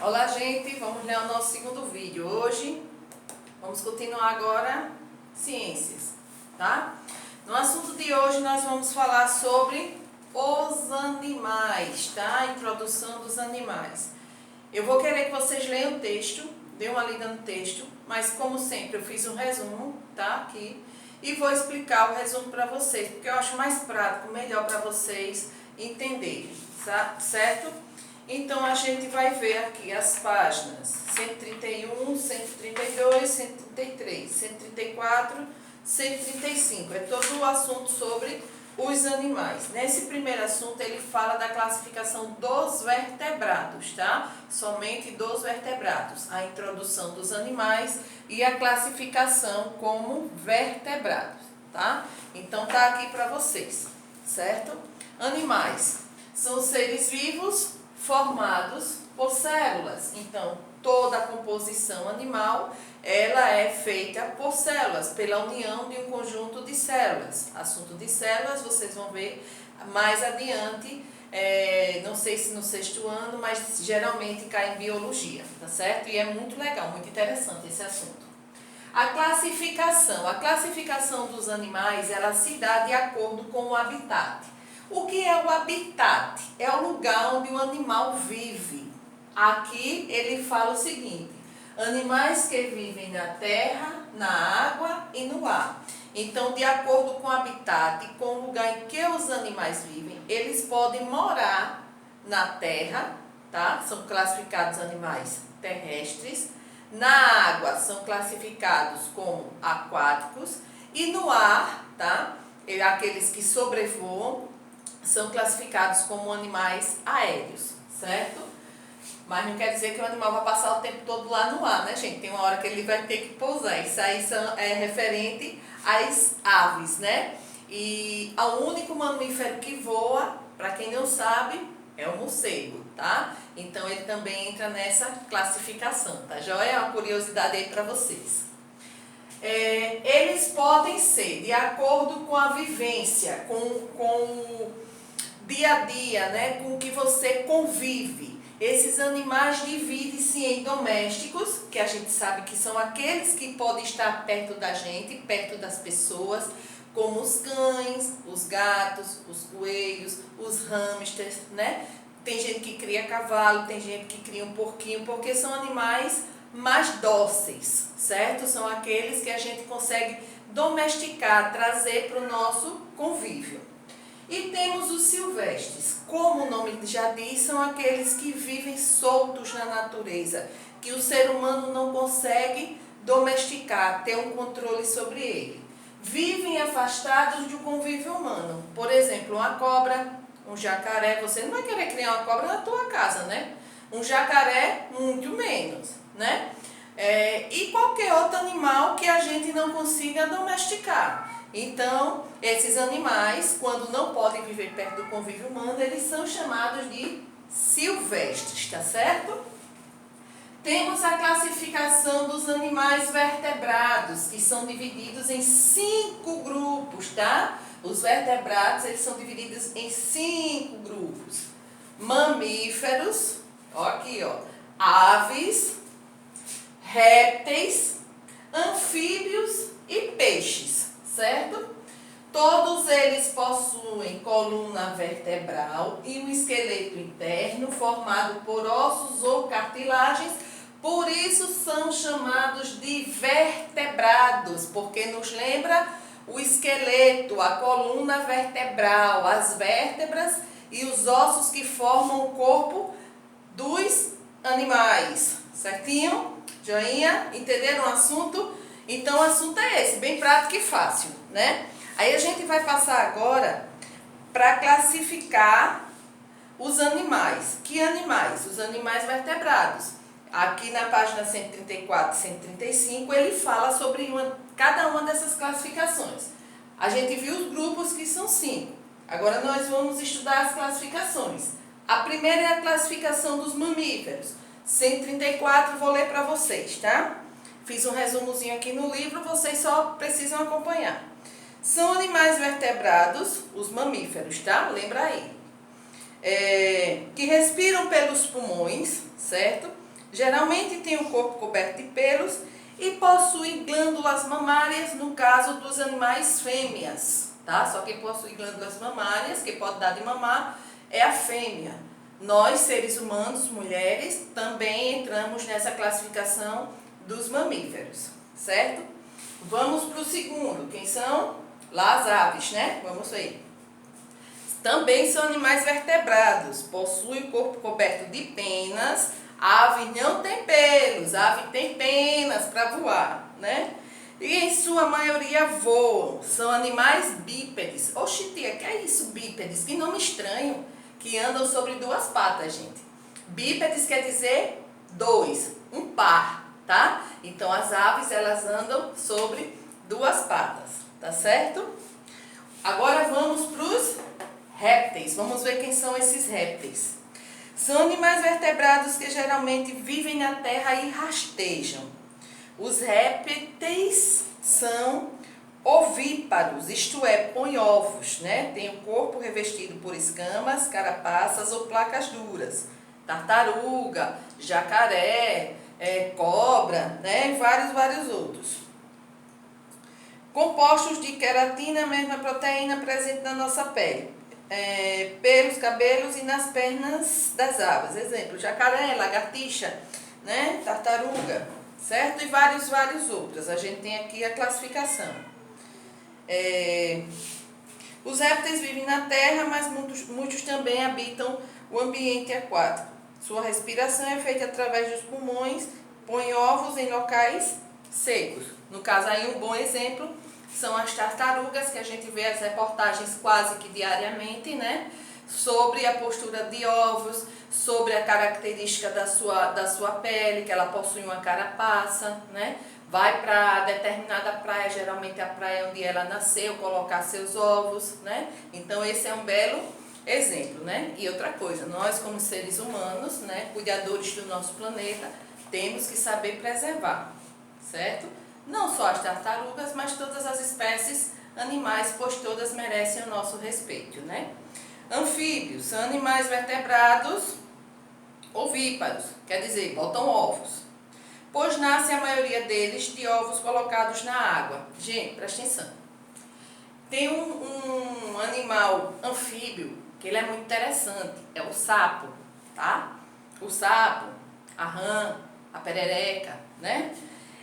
Olá, gente, vamos ler o nosso segundo vídeo. Hoje, vamos continuar agora ciências, tá? No assunto de hoje, nós vamos falar sobre os animais, tá? Introdução dos animais. Eu vou querer que vocês leiam o texto, dê uma lida no texto, mas como sempre, eu fiz um resumo, tá? Aqui, e vou explicar o resumo para vocês, porque eu acho mais prático, melhor para vocês entenderem, certo? Então, a gente vai ver aqui as páginas 131, 132, 133, 134, 135. É todo o assunto sobre os animais. Nesse primeiro assunto, ele fala da classificação dos vertebrados, tá? Somente dos vertebrados. A introdução dos animais e a classificação como vertebrados, tá? Então, tá aqui para vocês, certo? Animais são seres vivos formados por células. Então, toda a composição animal, ela é feita por células, pela união de um conjunto de células. Assunto de células, vocês vão ver mais adiante, não sei se no sexto ano, mas geralmente cai em biologia, tá certo? E é muito legal, muito interessante esse assunto. A classificação dos animais, ela se dá de acordo com o habitat. O que é o habitat? É o lugar onde o animal vive. Aqui ele fala o seguinte: animais que vivem na terra, na água e no ar. Então, de acordo com o habitat, com o lugar em que os animais vivem, eles podem morar na terra, tá? São classificados animais terrestres. Na água são classificados como aquáticos. E no ar, tá? Aqueles que sobrevoam são classificados como animais aéreos, certo? Mas não quer dizer que o animal vai passar o tempo todo lá no ar, né, gente? Tem uma hora que ele vai ter que pousar. Isso aí é referente às aves, né? E o único mamífero que voa, para quem não sabe, é o morcego, tá? Então ele também entra nessa classificação, tá? Já é uma curiosidade aí para vocês. Eles podem ser de acordo com a vivência, com o dia a dia, né, com que você convive. Esses animais dividem-se em domésticos, que a gente sabe que são aqueles que podem estar perto da gente, perto das pessoas, como os cães, os gatos, os coelhos, os hamsters, né? Tem gente que cria cavalo, tem gente que cria um porquinho, porque são animais mais dóceis, certo? São aqueles que a gente consegue domesticar, trazer para o nosso convívio. E temos os silvestres, como o nome já diz, são aqueles que vivem soltos na natureza, que o ser humano não consegue domesticar, ter um controle sobre ele. Vivem afastados do convívio humano. Por exemplo, uma cobra, um jacaré, você não vai querer criar uma cobra na tua casa, né? Um jacaré, muito menos, né? E qualquer outro animal que a gente não consiga domesticar. Então, esses animais, quando não podem viver perto do convívio humano, eles são chamados de silvestres, tá certo? Temos a classificação dos animais vertebrados, que são divididos em 5 grupos, tá? Os vertebrados, eles são divididos em 5 grupos. Mamíferos, ó aqui, ó, aves, répteis, anfíbios e peixes, certo? Todos eles possuem coluna vertebral e um esqueleto interno formado por ossos ou cartilagens, por isso são chamados de vertebrados, porque nos lembra o esqueleto, a coluna vertebral, as vértebras e os ossos que formam o corpo dos animais, certinho? Joinha? Entenderam o assunto? Então o assunto é esse, bem prático e fácil, né? Aí a gente vai passar agora para classificar os animais. Que animais? Os animais vertebrados. Aqui na página 134 e 135 ele fala sobre cada uma dessas classificações. A gente viu os grupos que são 5. Agora nós vamos estudar as classificações. A primeira é a classificação dos mamíferos. 134 vou ler para vocês, tá? Fiz um resumozinho aqui no livro, vocês só precisam acompanhar. São animais vertebrados, os mamíferos, tá? Lembra aí. Que respiram pelos pulmões, certo? Geralmente tem o corpo coberto de pelos e possui glândulas mamárias, no caso dos animais fêmeas, tá? Só quem possui glândulas mamárias, que pode dar de mamar, é a fêmea. Nós, seres humanos, mulheres, também entramos nessa classificação dos mamíferos, certo? Vamos para o segundo, quem são? Lá as aves, né? Vamos ver. Também são animais vertebrados, possuem o corpo coberto de penas. A ave não tem pelos, a ave tem penas para voar, né? E em sua maioria voam, são animais bípedes. Oxi, tia, que é isso, bípedes? Que nome estranho, que andam sobre duas patas, gente. Bípedes quer dizer dois, um par, tá? Então as aves, elas andam sobre duas patas, tá certo? Agora vamos para os répteis. Vamos ver quem são esses répteis. São animais vertebrados que geralmente vivem na terra e rastejam. Os répteis são ovíparos, isto é, põem ovos, né? Tem o corpo revestido por escamas, carapaças ou placas duras. Tartaruga, jacaré, cobra, né? E vários outros. Compostos de queratina, a mesma proteína presente na nossa pele. Pelos, cabelos e nas pernas das aves. Exemplo, jacaré, lagartixa, né? Tartaruga, certo? E vários outros. A gente tem aqui a classificação. Os répteis vivem na terra, mas muitos também habitam o ambiente aquático. Sua respiração é feita através dos pulmões, põem ovos em locais secos. No caso aí, um bom exemplo são as tartarugas, que a gente vê as reportagens quase que diariamente, né? Sobre a postura de ovos, sobre a característica da sua pele, que ela possui uma carapaça, né? Vai para determinada praia, geralmente a praia onde ela nasceu, colocar seus ovos, né? Então esse é um belo exemplo, né? E outra coisa, nós como seres humanos, né, cuidadores do nosso planeta, temos que saber preservar, certo? Não só as tartarugas, mas todas as espécies animais, pois todas merecem o nosso respeito, né? Anfíbios são animais vertebrados ovíparos, quer dizer, botam ovos, pois nasce a maioria deles de ovos colocados na água. Gente, presta atenção. Tem um animal anfíbio que ele é muito interessante, é o sapo, tá? O sapo, a rã, a perereca, né?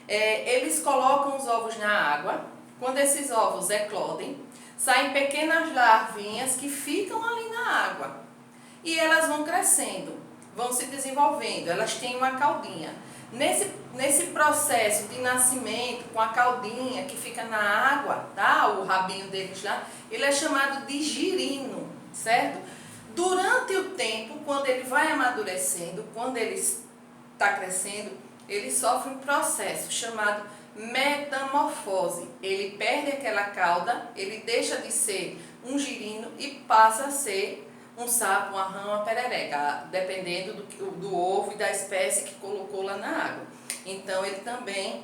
Eles colocam os ovos na água. Quando esses ovos eclodem, saem pequenas larvinhas que ficam ali na água. E elas vão crescendo, vão se desenvolvendo, elas têm uma caudinha. Nesse processo de nascimento, com a caudinha que fica na água, tá? O rabinho deles lá, ele é chamado de girino, certo? Durante o tempo, quando ele vai amadurecendo, quando ele está crescendo, ele sofre um processo chamado metamorfose. Ele perde aquela cauda, ele deixa de ser um girino e passa a ser um sapo, uma rã, uma perereca, dependendo do ovo e da espécie que colocou lá na água. Então ele também,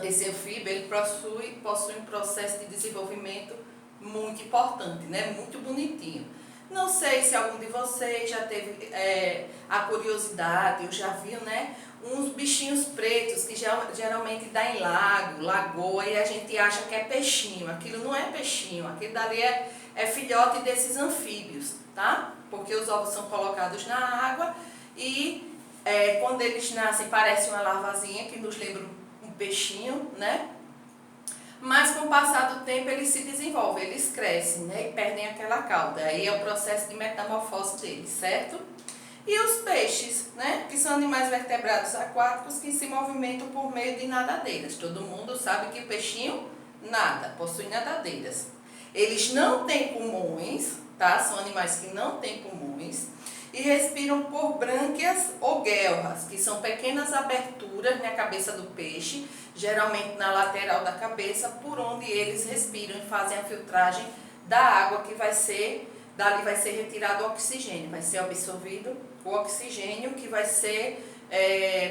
esse anfíbio, ele possui um processo de desenvolvimento muito importante, né? Muito bonitinho. Não sei se algum de vocês já teve a curiosidade, ou já viu, né? Uns bichinhos pretos que geralmente dá em lago, lagoa, e a gente acha que é peixinho. Aquilo não é peixinho, aquilo dali é filhote desses anfíbios, tá? Porque os ovos são colocados na água e quando eles nascem parece uma larvazinha que nos lembra um peixinho, né? Mas com o passar do tempo eles se desenvolvem, eles crescem, né? E perdem aquela cauda. Aí é o processo de metamorfose deles, certo? E os peixes, né? Que são animais vertebrados aquáticos que se movimentam por meio de nadadeiras. Todo mundo sabe que o peixinho nada, possui nadadeiras. Eles não têm pulmões, tá? São animais que não têm pulmões e respiram por brânquias ou guelras, que são pequenas aberturas na cabeça do peixe, geralmente na lateral da cabeça, por onde eles respiram e fazem a filtragem da água que dali vai ser retirado o oxigênio, vai ser absorvido o oxigênio que vai ser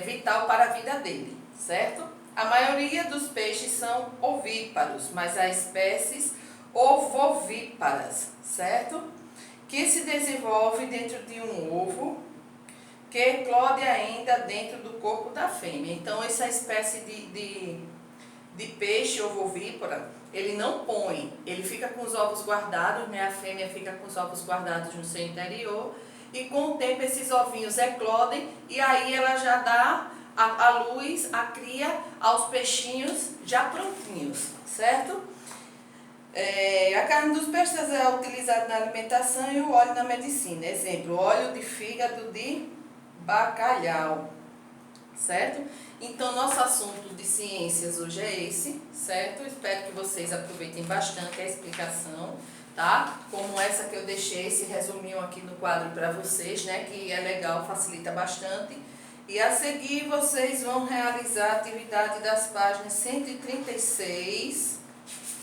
vital para a vida dele, certo? A maioria dos peixes são ovíparos, mas há espécies ovovíparas, certo? Que se desenvolve dentro de um ovo que eclode ainda dentro do corpo da fêmea. Então, essa espécie de peixe ovovípara, ele não põe, ele fica com os ovos guardados, né? A fêmea fica com os ovos guardados no seu interior, e com o tempo esses ovinhos eclodem, e aí ela já dá a luz, a cria aos peixinhos já prontinhos, certo? A carne dos peixes é utilizada na alimentação e o óleo na medicina. Exemplo, óleo de fígado de bacalhau, certo? Então, nosso assunto de ciências hoje é esse, certo? Espero que vocês aproveitem bastante a explicação, tá? Como essa que eu deixei, esse resuminho aqui no quadro para vocês, né? Que é legal, facilita bastante. E a seguir, vocês vão realizar a atividade das páginas 136,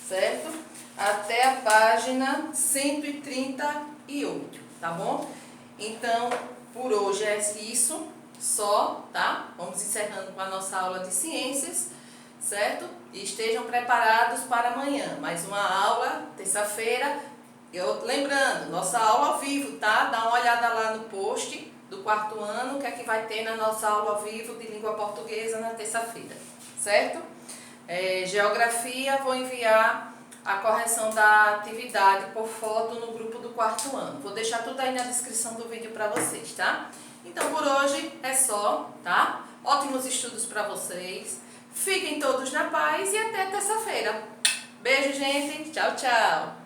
certo? Até a página 138, tá bom? Então, por hoje é isso só, tá? Vamos encerrando com a nossa aula de ciências, certo? E estejam preparados para amanhã. Mais uma aula, terça-feira. Lembrando, nossa aula ao vivo, tá? Dá uma olhada lá no post do 4º ano, o que é que vai ter na nossa aula ao vivo de língua portuguesa na terça-feira, certo? Geografia, vou enviar a correção da atividade por foto no grupo do 4º ano. Vou deixar tudo aí na descrição do vídeo para vocês, tá? Então, por hoje é só, tá? Ótimos estudos para vocês. Fiquem todos na paz e até terça-feira. Beijo, gente. Tchau, tchau.